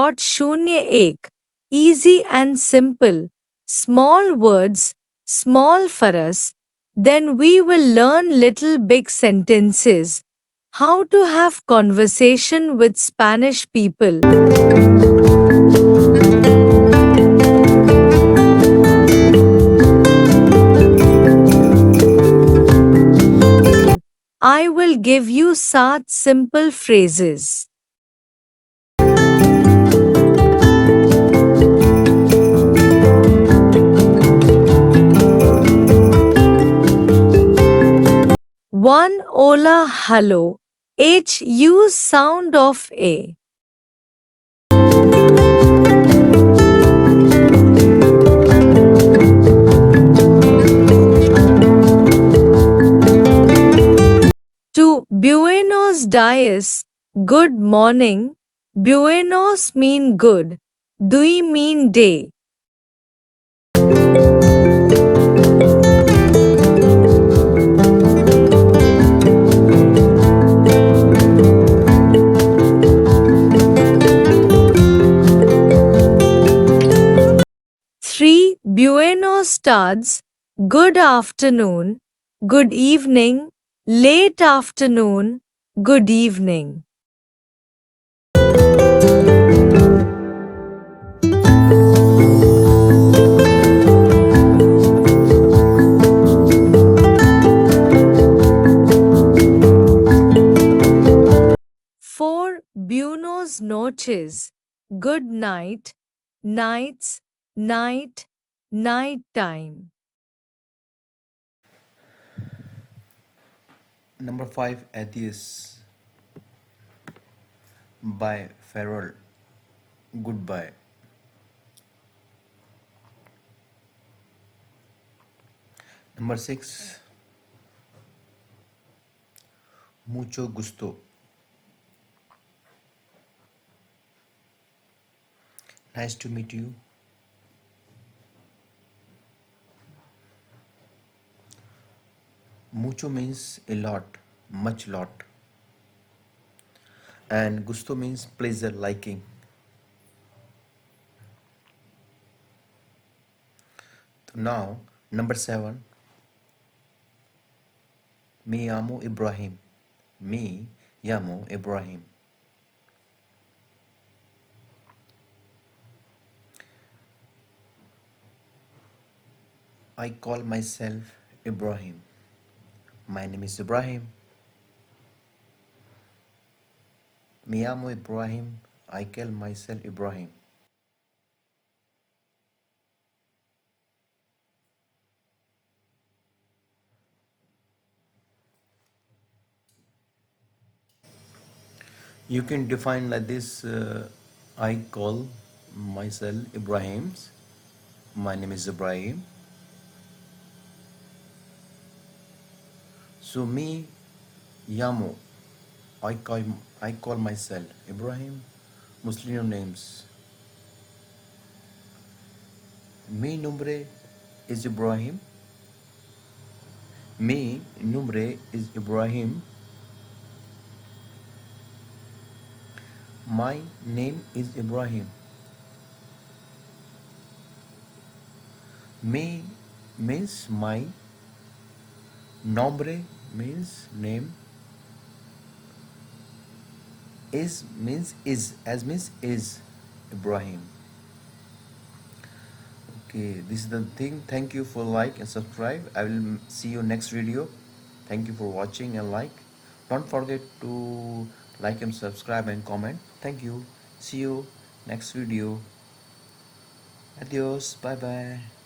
taught Shunya Ek, easy and simple, small words, small for us, then we will learn little big sentences. How to have conversation with Spanish people. I will give you 7 simple phrases. One Hola hello. H use sound of A. Two Buenos dias. Good morning. Buenos mean good. Dui mean day. Three Buenos tardes. Good afternoon. Good evening. Late afternoon. Good evening. Four Buenos noches. Good night. Nights. Night. Night time. Number 5, Atheist by Farrell. Goodbye. Number 6, Mucho gusto. Nice to meet you. Mucho means a lot, much lot. And gusto means pleasure, liking. Now, number 7, Me llamo Ibrahim. Me llamo Ibrahim. I call myself Ibrahim. My name is Ibrahim. Me llamo Ibrahim. I call myself Ibrahim. You can define like this. I call myself Ibrahim. My name is Ibrahim. So me llamo. I call myself Ibrahim. Muslim names. Mi nombre is Ibrahim. Mi nombre is Ibrahim. My name is Ibrahim. Me means my. Nombre means name. Is means is. As means is Ibrahim. Okay, this is the thing. Thank you for like and subscribe. I will see you next video. Thank you for watching and like. Don't forget to like and subscribe and comment. Thank you. See you next video. Adios. Bye bye.